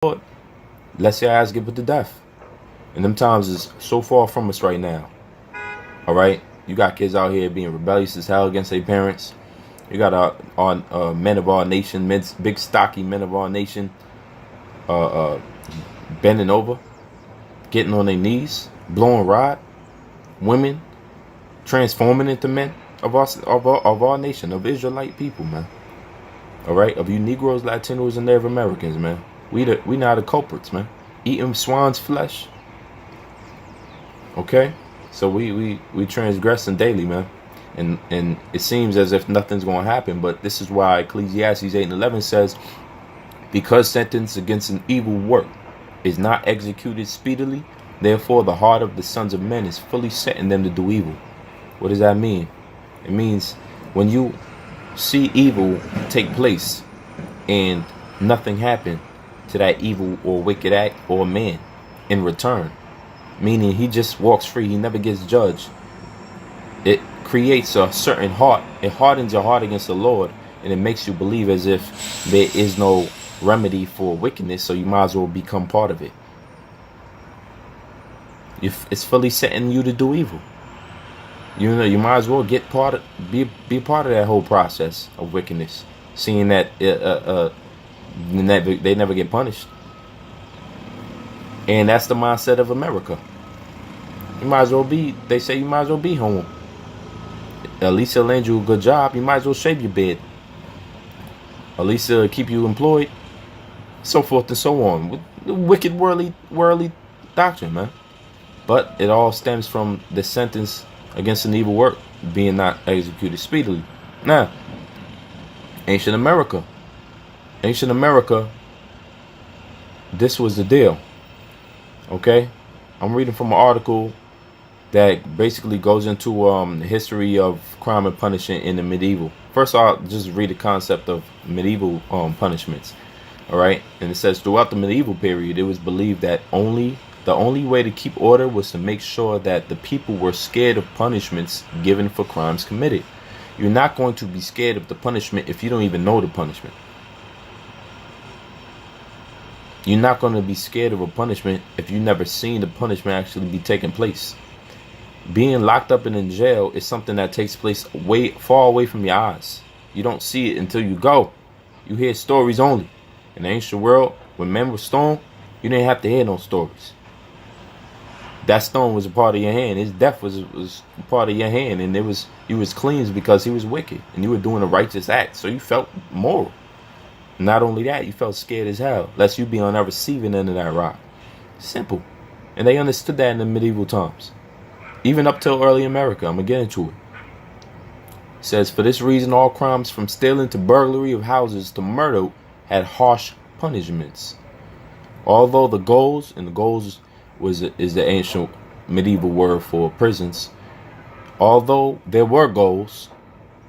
Lord, let your ass get put to death. And them times is so far from us right now. All right, you got kids out here being rebellious as hell against their parents. You got men of our nation, big stocky men of our nation, bending over, getting on their knees, blowing rod. Women transforming into men of our nation, of Israelite people, man. All right, of you Negroes, Latinos, and Native Americans, man. We now the culprits, man. Eating swine's flesh. Okay, so we transgressing daily, man. And it seems as if nothing's going to happen, but this is why Ecclesiastes 8:11 says, because sentence against an evil work is not executed speedily, therefore the heart of the sons of men is fully set in them to do evil. What does that mean? It means when you see evil take place and nothing happen to that evil or wicked act or man in return, meaning he just walks free, he never gets judged, it creates a certain heart. It hardens your heart against the Lord, and it makes you believe as if there is no remedy for wickedness, so you might as well become part of it. It's fully setting you to do evil. You know, you might as well get be part of that whole process of wickedness, seeing that they never get punished. And that's the mindset of America. You might as well be, they say you might as well be home. At least it'll land you a good job. You might as well shave your bed. At least it'll keep you employed. So forth and so on. With the wicked worldly doctrine, man. But it all stems from the sentence against an evil work being not executed speedily. Now, ancient America, this was the deal. Okay, I'm reading from an article that basically goes into the history of crime and punishment in the medieval. First, I'll just read the concept of medieval punishments. All right, and it says throughout the medieval period, it was believed that the only way to keep order was to make sure that the people were scared of punishments given for crimes committed. You're not going to be scared of the punishment if you don't even know the punishment. You're not going to be scared of a punishment if you've never seen the punishment actually be taking place. Being locked up and in jail is something that takes place far away from your eyes. You don't see it until you go. You hear stories only. In the ancient world, when men were stoned, you didn't have to hear no stories. That stone was a part of your hand. His death was a part of your hand, and he was cleansed because he was wicked, and you were doing a righteous act, so you felt moral. Not only that, you felt scared as hell, lest you be on the receiving end of that rod. Simple. And they understood that in the medieval times. Even up till early America. I'm going to get into it. It says, for this reason, all crimes from stealing to burglary of houses to murder had harsh punishments. Although the goals is the ancient medieval word for prisons. Although there were goals,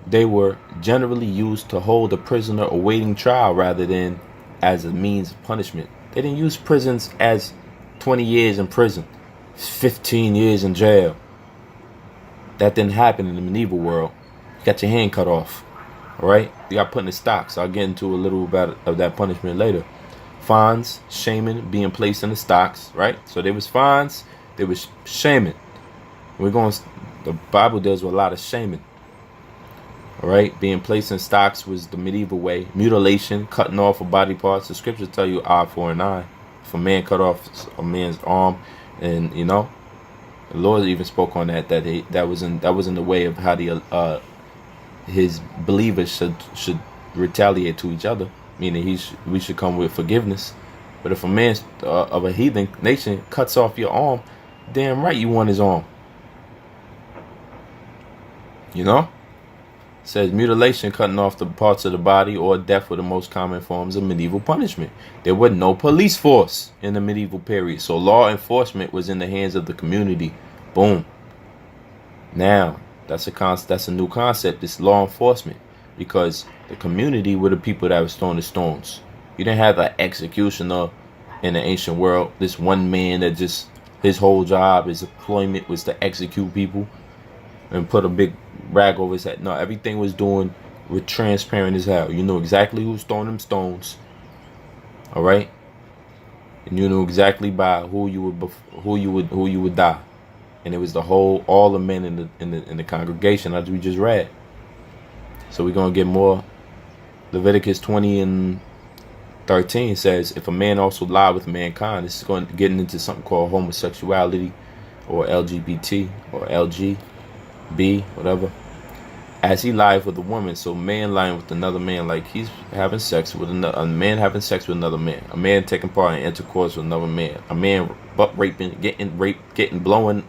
they were generally used to hold a prisoner awaiting trial rather than as a means of punishment. They didn't use prisons as 20 years in prison, 15 years in jail. That didn't happen in the medieval world. You got your hand cut off. All right? You got put in the stocks. I'll get into a little bit of that punishment later. Fines, shaming, being placed in the stocks, right? So there was fines, there was shaming. The Bible deals with a lot of shaming. All right, being placed in stocks was the medieval way. Mutilation, cutting off of body parts. The scriptures tell you eye for an eye. If a man cut off a man's arm, and you know, the Lord even spoke on that was in the way of how his believers should retaliate to each other. Meaning we should come with forgiveness. But if a man of a heathen nation cuts off your arm, damn right you want his arm. You know? It says mutilation, cutting off the parts of the body, or death were the most common forms of medieval punishment. There was no police force in the medieval period, so law enforcement was in the hands of the community. Boom. Now, that's a new concept. It's law enforcement, because the community were the people that was throwing the stones. You didn't have an executioner in the ancient world. This one man that just his whole job, his employment was to execute people and put a big rag over his head. No, everything was doing with transparent as hell. You know exactly who's throwing them stones. All right. and you knew exactly by who you would die, and it was all the men in the congregation, as we just read. So we're gonna get more. Leviticus 20:13 says, if a man also lie with mankind, this is going to get into something called homosexuality, or LGBT, or LGB, whatever. As he lied with a woman, so man lying with another man, like he's having sex with a man having sex with another man, a man taking part in intercourse with another man, a man butt raping, getting raped, getting blown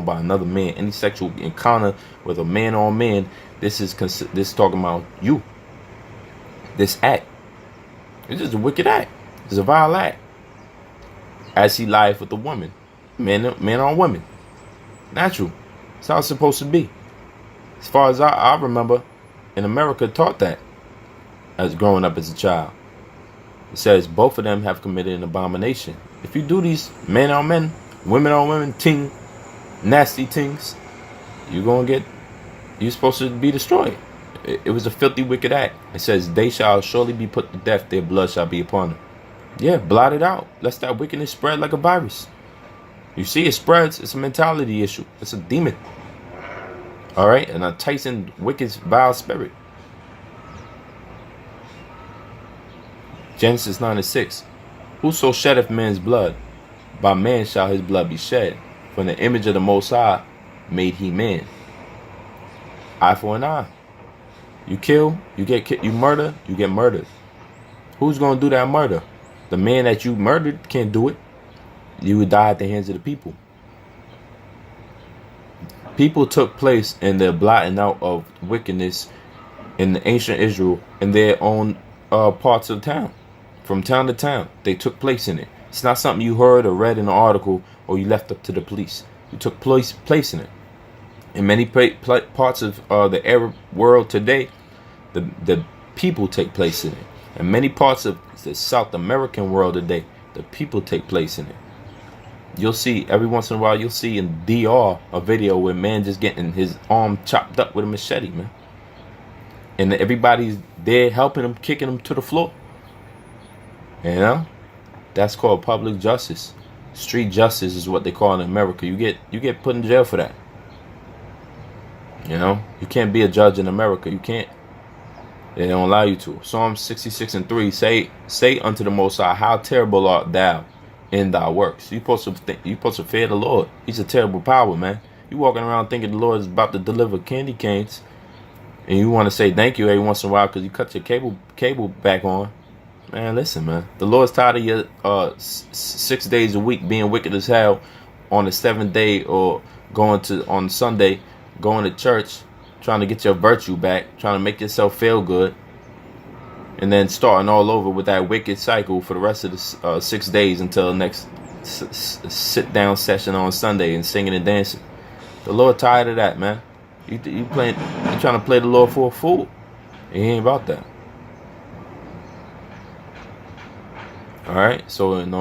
by another man, any sexual encounter with a man on man. This is talking about you. This act, it's just a wicked act. It's a vile act. As he lied with a woman, man on woman, natural. That's how it's supposed to be. As far as I remember, in America taught that as growing up as a child. It says both of them have committed an abomination. If you do these men on men, women on women, nasty things, you're supposed to be destroyed. It was a filthy, wicked act. It says they shall surely be put to death, their blood shall be upon them. Yeah, blot it out. Lest that wickedness spread like a virus. You see, it spreads. It's a mentality issue. It's a demon. All right, and a Tyson wicked, vile spirit. Genesis 9:6. Whoso sheddeth man's blood, by man shall his blood be shed. From the image of the Most High made he man. Eye for an eye. You kill, you get killed. You murder, you get murdered. Who's gonna do that murder? The man that you murdered can't do it. You would die at the hands of the people. People took place in the blotting out of wickedness in the ancient Israel in their own parts of town. From town to town, they took place in it. It's not something you heard or read in an article or you left up to the police. You took place in it. In many parts of the Arab world today, the people take place in it. In many parts of the South American world today, the people take place in it. You'll see, every once in a while, you'll see in DR a video where man just getting his arm chopped up with a machete, man. And everybody's there helping him, kicking him to the floor. You know? That's called public justice. Street justice is what they call it in America. You get put in jail for that. You know? You can't be a judge in America. You can't. They don't allow you to. Psalm 66:3 say unto the Most High, how terrible art thou in thy works. You supposed to fear the Lord. He's a terrible power, man. You walking around thinking the Lord is about to deliver candy canes, and you want to say thank you every once in a while because you cut your cable back on. Man, listen, man. The Lord's tired of your 6 days a week being wicked as hell on the 7th day, or on Sunday, going to church, trying to get your virtue back, trying to make yourself feel good, and then starting all over with that wicked cycle for the rest of the 6 days until the next sit-down session on Sunday and singing and dancing. The Lord tired of that, man. You trying to play the Lord for a fool. He ain't about that. All right, so in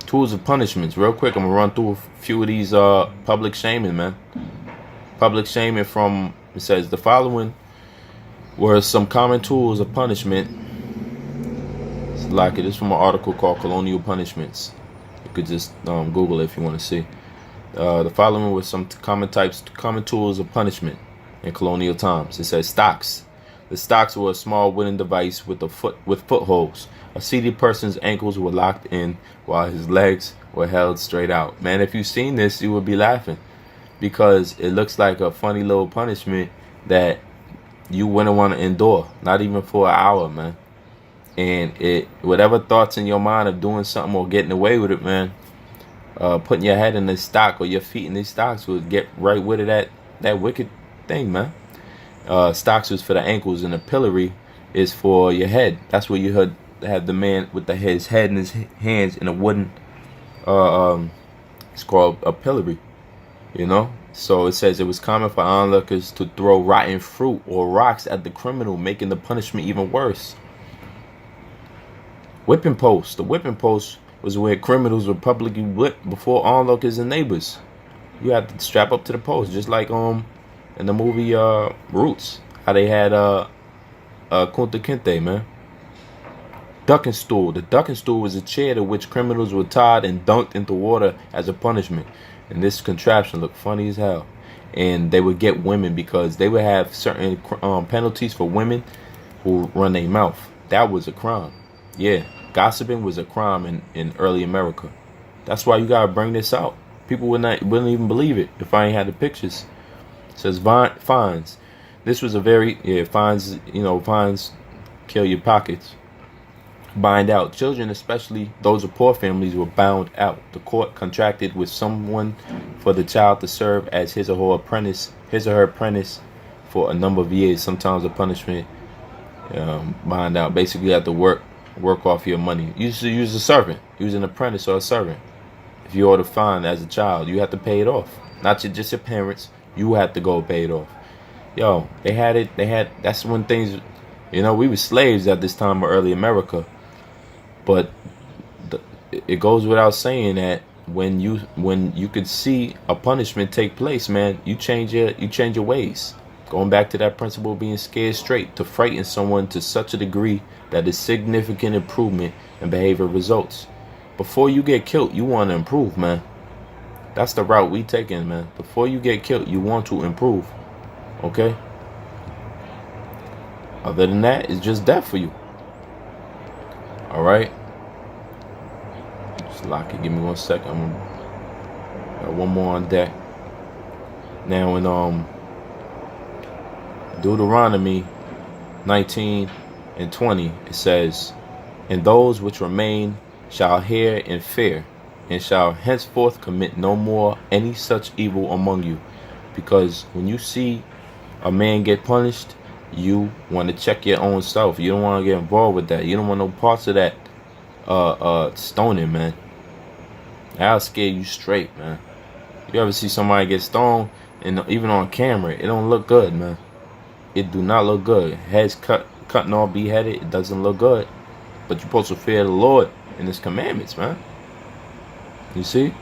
tools of punishments, real quick, I'm gonna run through a few of these public shaming, man. Public shaming from, it says the following were some common tools of punishment. It's like it is from an article called Colonial Punishments. You could just Google it if you want to see. The following were some common tools of punishment in colonial times. It says stocks. The stocks were a small wooden device with footholds. A seated person's ankles were locked in while his legs were held straight out. Man, if you've seen this, you would be laughing because it looks like a funny little punishment that you wouldn't want to endure, not even for an hour, man. And whatever thoughts in your mind of doing something or getting away with it, man, putting your head in this stock or your feet in these stocks would get right rid of that wicked thing, man. Stocks is for the ankles, and the pillory is for your head. That's where you have the man with his head in his hands in a wooden, it's called a pillory, you know. So it says it was common for onlookers to throw rotten fruit or rocks at the criminal, making the punishment even worse. Whipping post. The whipping post was where criminals were publicly whipped before onlookers and neighbors. You had to strap up to the post, just like in the movie Roots, how they had Kunta Kinte, man. ducking stool. The ducking stool was a chair to which criminals were tied and dunked into water as a punishment. And this contraption looked funny as hell. And they would get women because they would have certain penalties for women who run their mouth. That was a crime. Yeah, gossiping was a crime in early America. That's why you gotta bring this out. People wouldn't even believe it if I ain't had the pictures. It says fines. This was a very fines. Fines kill your pockets. Bind out. Children, especially those of poor families, were bound out. The court contracted with someone for the child to serve as his or her apprentice for a number of years. Sometimes the punishment, bind out. Basically, you have to work off your money. You used to use a servant. Use an apprentice or a servant. If you order fine as a child, you have to pay it off. Not just your parents. You have to go pay it off. Yo, they had. That's when things. We were slaves at this time of early America. But it goes without saying that when you could see a punishment take place, man, you change your ways. Going back to that principle of being scared straight, to frighten someone to such a degree that a significant improvement in behavior results. Before you get killed, you want to improve, man. That's the route we taking, man. Before you get killed, you want to improve. Okay? Other than that, it's just death for you. Alright? Just lock it. Give me 1 second. Got one more on deck. Now in Deuteronomy 19 and 20, it says, "And those which remain shall hear and fear, and shall henceforth commit no more any such evil among you." Because when you see a man get punished, you want to check your own self. You don't want to get involved with that. You don't want no parts of that stoning, man. That'll scare you straight, man. You ever see somebody get stoned, and even on camera, it don't look good, man. It do not look good. Heads cutting off, beheaded, it doesn't look good. But you're supposed to fear the Lord and His commandments, man. You see?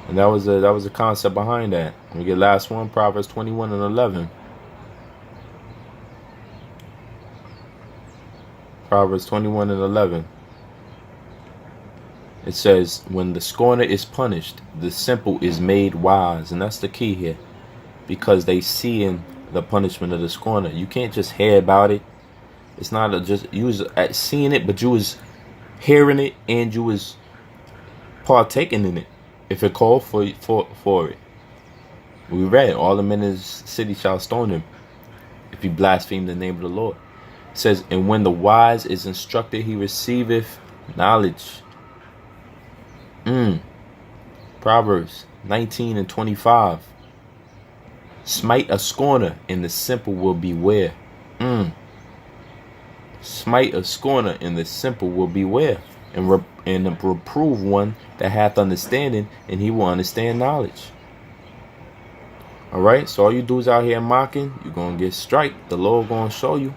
And that was the concept behind that. We get last one, Proverbs 21 and 11. Proverbs 21 and 11. It says, "When the scorner is punished, the simple is made wise." And that's the key here. Because they see in the punishment of the scorner. You can't just hear about it. It's not you was seeing it, but you was hearing it and you was partaking in it. If it called for it. We read, "All the men in the city shall stone him if he blaspheme the name of the Lord." It says, "And when the wise is instructed, he receiveth knowledge." Proverbs 19 and 25. "Smite a scorner, and the simple will beware." Smite a scorner, and the simple will beware. And reprove one that hath understanding, and he will understand knowledge. Alright, so all you dudes out here mocking, you're going to get strike. The Lord going to show you.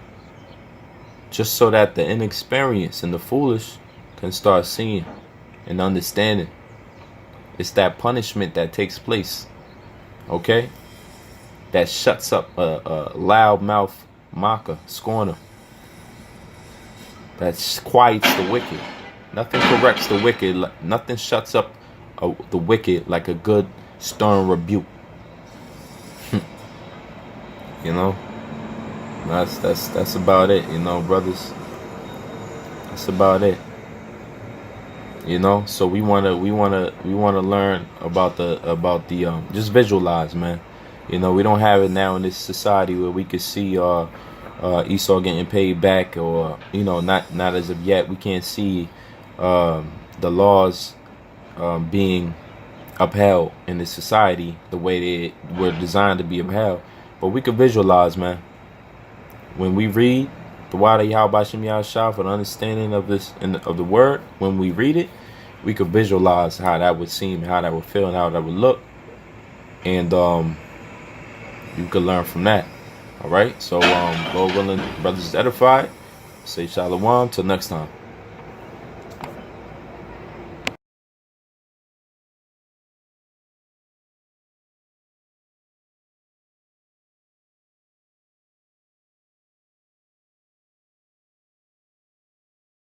Just so that the inexperienced and the foolish can start seeing and understanding. It's that punishment that takes place. Okay? That shuts up a loudmouth mocker, scorner. That quiets the wicked. Nothing corrects the wicked. Nothing shuts up the wicked like a good stern rebuke. That's about it. Brothers. That's about it. So we wanna learn about the just visualize, man. We don't have it now in this society where we could see Esau getting paid back, or not as of yet. We can't see the laws being upheld in this society the way they were designed to be upheld. But we could visualize, man. When we read the Wada Yahweh Shem Yahshua for the understanding of this and of the word, when we read it, we could visualize how that would seem, how that would feel, and how that would look. And you could learn from that. Alright? So Lord willing, brothers is edified. Say shalom till next time.